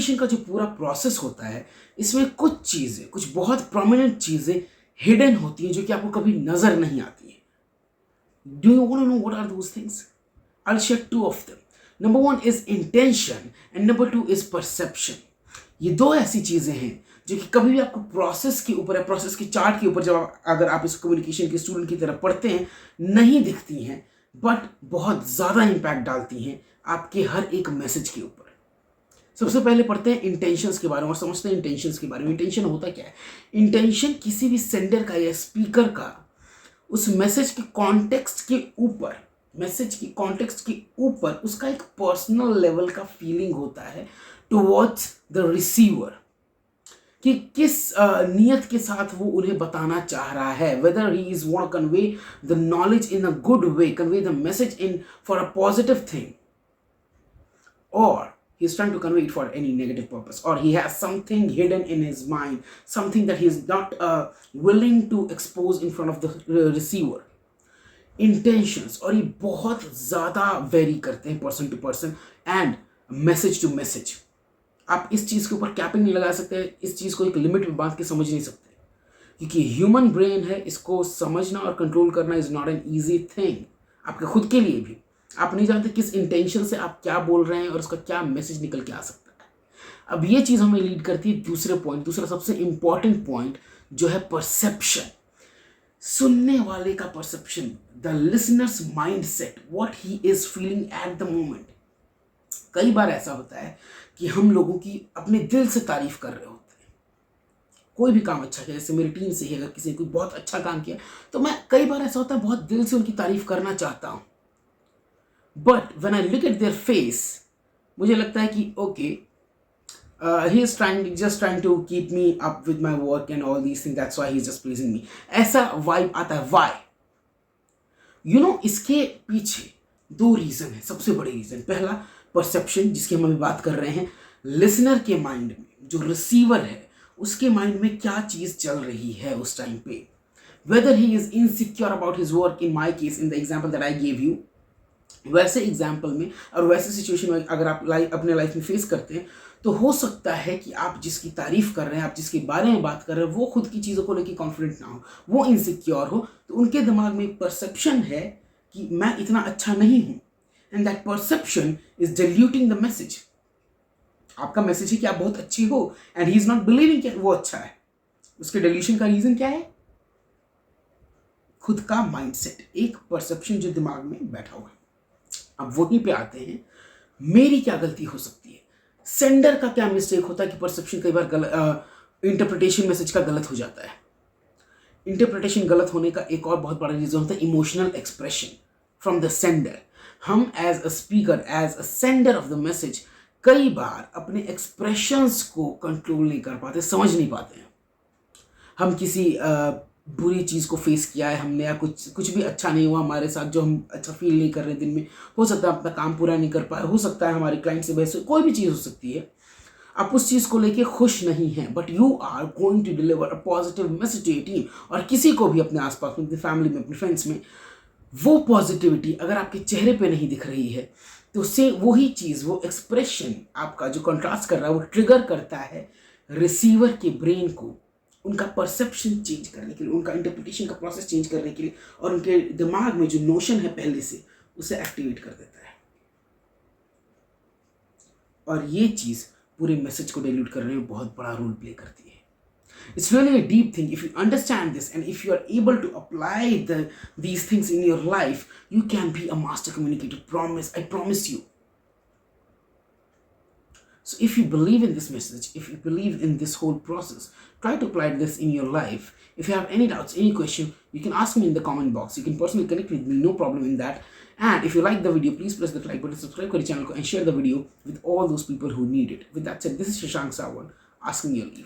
Communication का जो पूरा प्रोसेस होता है, इसमें कुछ चीज़ें, कुछ बहुत प्रोमिनेंट चीज़ें हिडन होती हैं जो कि आपको कभी नज़र नहीं आती हैं। Do you want to know what are those things? I will share two of them. Number one is intention and number two is perception. ये दो ऐसी चीज़ें हैं जो कि कभी भी आपको प्रोसेस के ऊपर या प्रोसेस के चार्ट के ऊपर जब अगर आप इस कम्युनिकेशन के स्टूडेंट की तरह पढ़ते हैं नहीं दिखती हैं, बट बहुत ज़्यादा इम्पैक्ट डालती हैं आपके हर एक मैसेज के ऊपर। सबसे पहले पढ़ते हैं इंटेंशंस के बारे में और समझते हैं इंटेंशंस के बारे में। इंटेंशन होता क्या है? इंटेंशन किसी भी सेंडर का या स्पीकर का उस मैसेज के कॉन्टेक्स्ट के ऊपर, मैसेज की कॉन्टेक्स्ट के ऊपर उसका एक पर्सनल लेवल का फीलिंग होता है टुवर्ड्स द रिसीवर, कि किस नियत के साथ वो उन्हें बताना चाह रहा है। Weather he is want convey the knowledge in a good way, convey the message in for a positive thing, or he's trying to convey it for any negative purpose, or he has something hidden in his mind, something that he is not willing to expose in front of the receiver. Intentions, और ये बहुत ज़्यादा vary करते हैं person to person and message to message. आप इस चीज़ के ऊपर कैपिंग नहीं लगा सकते, इस चीज़ को एक लिमिट में बांध के समझ नहीं सकते, क्योंकि ह्यूमन ब्रेन है, इसको समझना और कंट्रोल करना is not an easy thing. आपके खुद के लिए भी आप नहीं जानते किस इंटेंशन से आप क्या बोल रहे हैं और उसका क्या मैसेज निकल के आ सकता है। अब ये चीज़ हमें लीड करती है दूसरा सबसे इंपॉर्टेंट पॉइंट, जो है परसेप्शन। सुनने वाले का perception, the listeners mind set, what he is feeling at the moment. कई बार ऐसा होता है कि हम लोगों की अपने दिल से तारीफ कर रहे होते हैं, कोई भी काम अच्छा किया, जैसे मेरी टीम से ही अगर किसी ने कोई बहुत अच्छा काम किया तो मैं, कई बार ऐसा होता है, बहुत दिल से उनकी तारीफ करना चाहता हूँ, but when I look at their face मुझे लगता है कि okay, he is just trying to keep me up with my work and all these things, that's why he's just pleasing me, ऐसा वाइब आता है। why? you know, इसके पीछे दो रीज़न है, सबसे बड़े रीज़न। पहला परसेप्शन, जिसकी हम अभी बात कर रहे हैं, लिसनर के माइंड में, जो रिसीवर है उसके माइंड में क्या चीज़ चल रही है उस टाइम पे। whether he is insecure about his work, in my case, in the example that I gave you, वैसे एग्जाम्पल में और वैसे सिचुएशन में अगर आप अपने लाइफ में फेस करते हैं तो हो सकता है कि आप जिसकी तारीफ कर रहे हैं, आप जिसके बारे में बात कर रहे हैं, वो खुद की चीज़ों को लेकर कॉन्फिडेंट ना हो, वो इनसिक्योर हो, तो उनके दिमाग में एक परसेप्शन है कि मैं इतना अच्छा नहीं हूँ, and that perception is diluting the message. आपका मैसेज है कि आप बहुत अच्छी हो and he is not believing कि वो अच्छा है। उसके डिल्यूशन का रीजन क्या है? खुद का माइंडसेट, एक परसेप्शन जो दिमाग में बैठा हुआ है। अब वहीं पे आते हैं, मेरी क्या गलती हो सकती है, सेंडर का क्या मिस्टेक होता है कि परसेप्शन कई बार इंटरप्रिटेशन मैसेज का गलत हो जाता है। इंटरप्रिटेशन गलत होने का एक और बहुत बड़ा रीजन होता है emotional expression from the sender. हम as a speaker, as a sender of the message, कई बार अपने एक्सप्रेशंस को कंट्रोल नहीं कर पाते, समझ नहीं पाते हैं। हम किसी बुरी चीज़ को फेस किया है हमने, या कुछ भी अच्छा नहीं हुआ हमारे साथ, जो हम अच्छा फील नहीं कर रहे दिन में, हो सकता है अपना काम पूरा नहीं कर पाए, हो सकता है हमारे क्लाइंट से बहस, कोई भी चीज़ हो सकती है, आप उस चीज़ को लेके खुश नहीं हैं, but you are going to deliver a positive message to your team, और किसी को भी अपने आसपास में, अपनी फैमिली में, अपने फ्रेंड्स में, वो पॉजिटिविटी अगर आपके चेहरे पे नहीं दिख रही है तो उससे वही चीज़, वो एक्सप्रेशन आपका जो कंट्रास्ट कर रहा है, वो ट्रिगर करता है रिसीवर के ब्रेन को, उनका परसेप्शन चेंज करने के लिए, उनका इंटरप्रिटेशन का प्रोसेस चेंज करने के लिए, और उनके दिमाग में जो नोशन है पहले से, उसे एक्टिवेट कर देता है, और ये चीज़ पूरे मैसेज को डाइल्यूट करने में बहुत बड़ा रोल प्ले करती है। It's really a deep thing. If you understand this and if you are able to apply these things in your life, you can be a master communicator. I promise you. So if you believe in this message, if you believe in this whole process, try to apply this in your life. If you have any doubts, any question, you can ask me in the comment box. You can personally connect with me, no problem in that. And if you like the video, please press the like button, subscribe to the channel, and share the video with all those people who need it. With that said, this is Shashank Sawan asking your leave.